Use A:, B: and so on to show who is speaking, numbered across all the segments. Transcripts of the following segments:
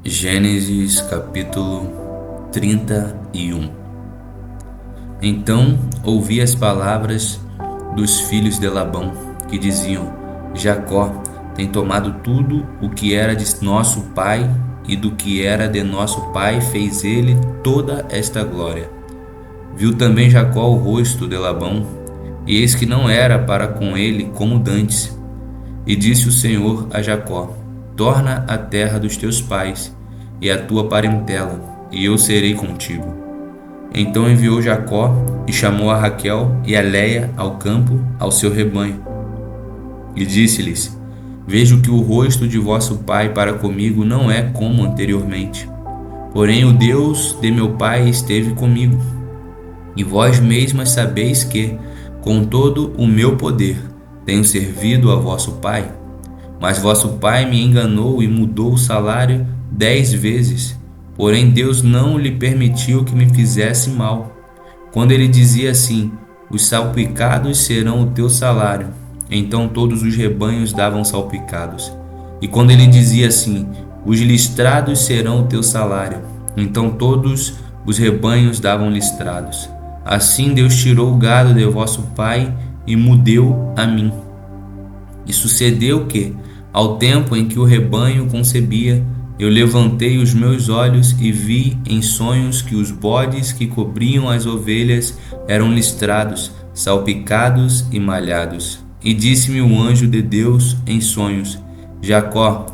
A: Gênesis capítulo 31. Então ouvi as palavras dos filhos de Labão, que diziam: Jacó tem tomado tudo o que era de nosso pai, e do que era de nosso pai fez ele toda esta glória. Viu também Jacó o rosto de Labão, e eis que não era para com ele como dantes. E disse o Senhor a Jacó: Torna à terra dos teus pais e à tua parentela, e eu serei contigo. Então enviou Jacó e chamou a Raquel e a Léia ao campo, ao seu rebanho. E disse-lhes: Vejo que o rosto de vosso pai para comigo não é como anteriormente. Porém o Deus de meu pai esteve comigo. E vós mesmas sabeis que, com todo o meu poder, tenho servido a vosso pai. Mas vosso pai me enganou e mudou o salário 10 vezes. Porém Deus não lhe permitiu que me fizesse mal. Quando ele dizia assim: Os salpicados serão o teu salário, então todos os rebanhos davam salpicados. E quando ele dizia assim: Os listrados serão o teu salário, então todos os rebanhos davam listrados. Assim Deus tirou o gado de vosso pai e mudeu a mim. E sucedeu que, ao tempo em que o rebanho concebia, eu levantei os meus olhos e vi em sonhos que os bodes que cobriam as ovelhas eram listrados, salpicados e malhados. E disse-me o anjo de Deus em sonhos: Jacó.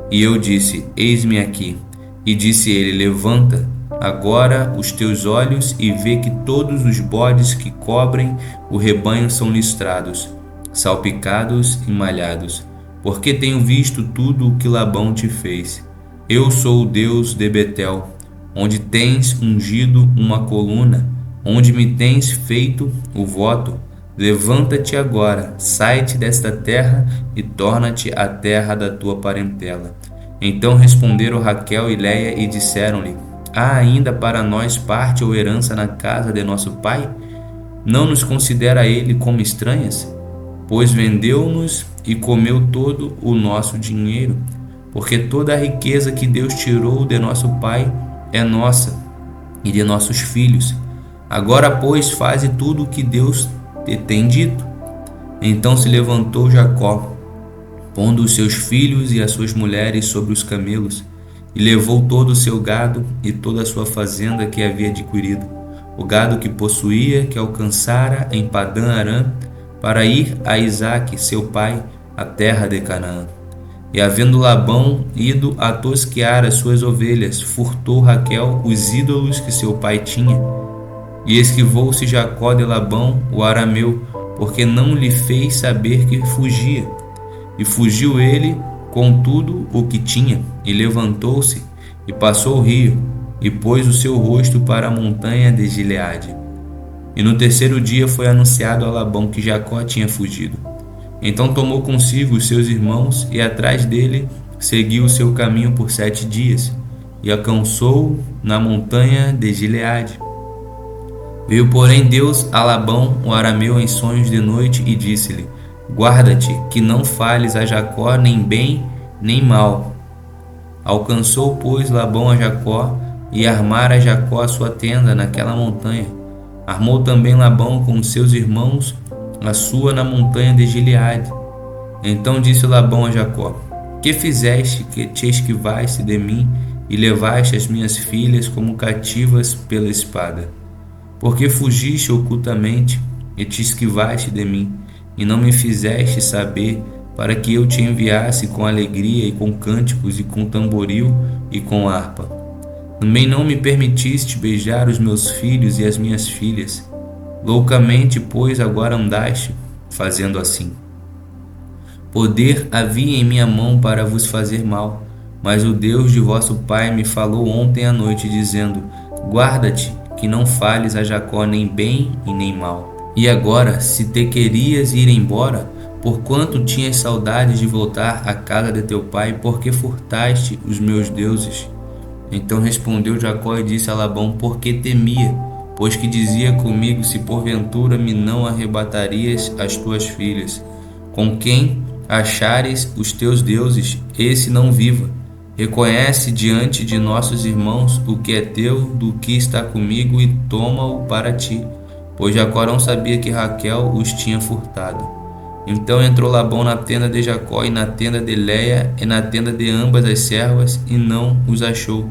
A: E eu disse: Eis-me aqui. E disse ele: Levanta agora os teus olhos e vê que todos os bodes que cobrem o rebanho são listrados, salpicados e malhados, porque tenho visto tudo o que Labão te fez. Eu sou o Deus de Betel, onde tens ungido uma coluna, onde me tens feito o voto. Levanta-te agora, sai-te desta terra e torna-te à terra da tua parentela. Então responderam Raquel e Léia e disseram-lhe: Há ainda para nós parte ou herança na casa de nosso pai? Não nos considera ele como estranhas? Pois vendeu-nos e comeu todo o nosso dinheiro, porque toda a riqueza que Deus tirou de nosso pai é nossa e de nossos filhos. Agora, pois, faze tudo o que Deus te tem dito. Então se levantou Jacó, pondo os seus filhos e as suas mulheres sobre os camelos, e levou todo o seu gado e toda a sua fazenda que havia adquirido, o gado que possuía, que alcançara em Padã-Arã, para ir a Isaque, seu pai, à terra de Canaã. E havendo Labão ido a tosquear as suas ovelhas, furtou Raquel os ídolos que seu pai tinha. E esquivou-se Jacó de Labão, o arameu, porque não lhe fez saber que fugia. E fugiu ele com tudo o que tinha, e levantou-se, e passou o rio, e pôs o seu rosto para a montanha de Gileade. E no terceiro dia foi anunciado a Labão que Jacó tinha fugido. Então tomou consigo os seus irmãos, e atrás dele seguiu o seu caminho por 7 dias, e alcançou na montanha de Gileade. Veio, porém, Deus a Labão, o arameu, em sonhos de noite, e disse-lhe: Guarda-te, que não fales a Jacó nem bem nem mal. Alcançou, pois, Labão a Jacó, e armara Jacó a sua tenda naquela montanha. Armou também Labão com os seus irmãos a sua na montanha de Gileade. Então disse Labão a Jacó: Que fizeste que te esquivaste de mim e levaste as minhas filhas como cativas pela espada? Porque fugiste ocultamente e te esquivaste de mim, e não me fizeste saber, para que eu te enviasse com alegria e com cânticos e com tamboril e com harpa. Também não me permitiste beijar os meus filhos e as minhas filhas. Loucamente, pois, agora andaste, fazendo assim. Poder havia em minha mão para vos fazer mal, mas o Deus de vosso pai me falou ontem à noite, dizendo: Guarda-te, que não fales a Jacó nem bem e nem mal. E agora, se te querias ir embora, porquanto tinhas saudade de voltar à casa de teu pai, porque furtaste os meus deuses? Então respondeu Jacó e disse a Labão: Porque temia, pois que dizia comigo: Se porventura me não arrebatarias as tuas filhas, com quem achares os teus deuses, esse não viva. Reconhece diante de nossos irmãos o que é teu, do que está comigo, e toma-o para ti, pois Jacó não sabia que Raquel os tinha furtado. Então entrou Labão na tenda de Jacó e na tenda de Léia e na tenda de ambas as servas, e não os achou.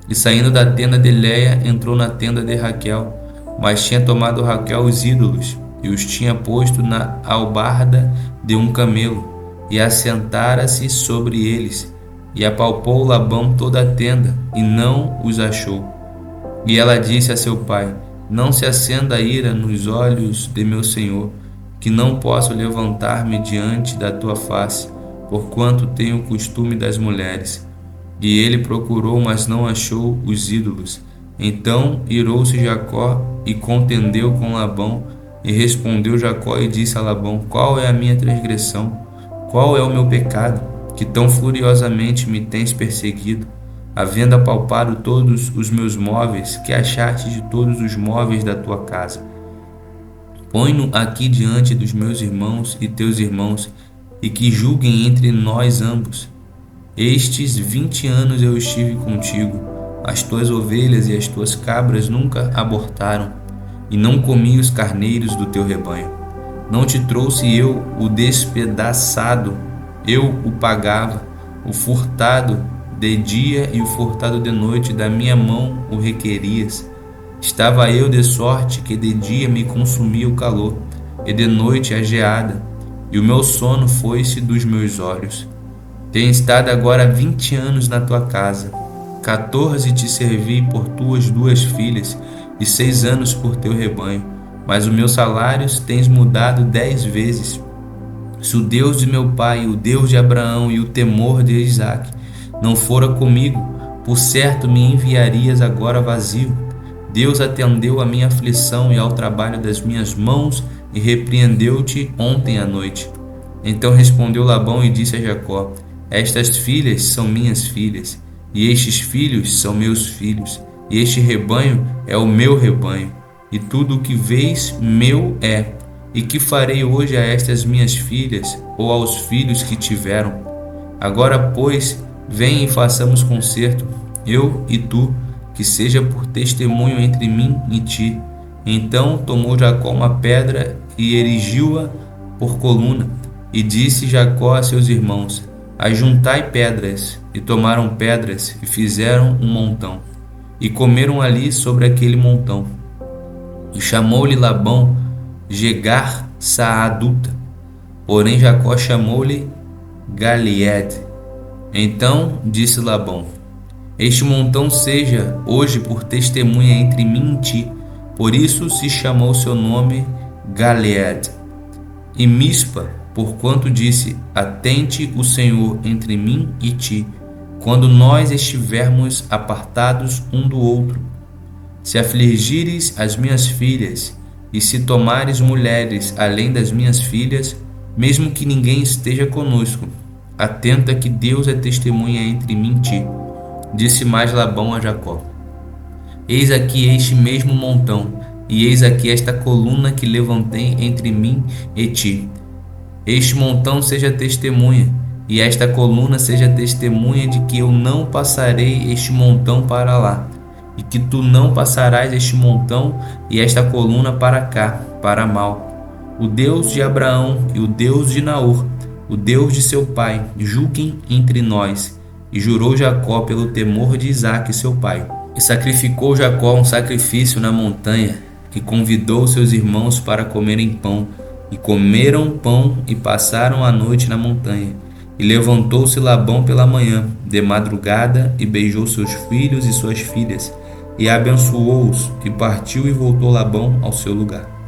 A: E saindo da tenda de Léia, entrou na tenda de Raquel, mas tinha tomado Raquel os ídolos, e os tinha posto na albarda de um camelo, e assentara-se sobre eles. E apalpou Labão toda a tenda, e não os achou. E ela disse a seu pai: Não se acenda a ira nos olhos de meu senhor, que não posso levantar-me diante da tua face, porquanto tenho o costume das mulheres. E ele procurou, mas não achou os ídolos. Então irou-se Jacó e contendeu com Labão. E respondeu Jacó e disse a Labão: Qual é a minha transgressão? Qual é o meu pecado, que tão furiosamente me tens perseguido, havendo apalpado todos os meus móveis? Que achaste de todos os móveis da tua casa? Põe-no aqui diante dos meus irmãos e teus irmãos, e que julguem entre nós ambos. Estes 20 anos eu estive contigo, as tuas ovelhas e as tuas cabras nunca abortaram, e não comi os carneiros do teu rebanho. Não te trouxe eu o despedaçado, eu o pagava, o furtado de dia e o furtado de noite, da minha mão o requerias. Estava eu de sorte que de dia me consumia o calor, e de noite a geada, e o meu sono foi-se dos meus olhos. Tenho estado agora 20 anos na tua casa, 14 te servi por tuas 2 filhas, e 6 anos por teu rebanho, mas o meu salário tens mudado 10 vezes. Se o Deus de meu pai, o Deus de Abraão e o temor de Isaque não fora comigo, por certo me enviarias agora vazio. Deus atendeu à minha aflição e ao trabalho das minhas mãos, e repreendeu-te ontem à noite. Então respondeu Labão e disse a Jacó: Estas filhas são minhas filhas, e estes filhos são meus filhos, e este rebanho é o meu rebanho, e tudo o que vês meu é. E que farei hoje a estas minhas filhas, ou aos filhos que tiveram? Agora, pois, vem e façamos concerto, eu e tu, que seja por testemunho entre mim e ti. Então tomou Jacó uma pedra e erigiu-a por coluna, e disse Jacó a seus irmãos: Ajuntai pedras. E tomaram pedras e fizeram um montão, e comeram ali sobre aquele montão. E chamou-lhe Labão Jegar Saaduta, porém Jacó chamou-lhe Galeed. Então disse Labão: Este montão seja hoje por testemunha entre mim e ti. Por isso se chamou seu nome Galeed. E Mispa, porquanto disse: Atente o Senhor entre mim e ti, quando nós estivermos apartados um do outro. Se afligires as minhas filhas, e se tomares mulheres além das minhas filhas, mesmo que ninguém esteja conosco, atenta que Deus é testemunha entre mim e ti. Disse mais Labão a Jacó: Eis aqui este mesmo montão, e eis aqui esta coluna que levantei entre mim e ti. Este montão seja testemunha, e esta coluna seja testemunha de que eu não passarei este montão para lá, e que tu não passarás este montão e esta coluna para cá, para mal. O Deus de Abraão e o Deus de Naor, o Deus de seu pai, julguem entre nós. E jurou Jacó pelo temor de Isaque seu pai. E sacrificou Jacó um sacrifício na montanha, e convidou seus irmãos para comerem pão. E comeram pão e passaram a noite na montanha. E levantou-se Labão pela manhã, de madrugada, e beijou seus filhos e suas filhas, e abençoou-os, e partiu e voltou Labão ao seu lugar.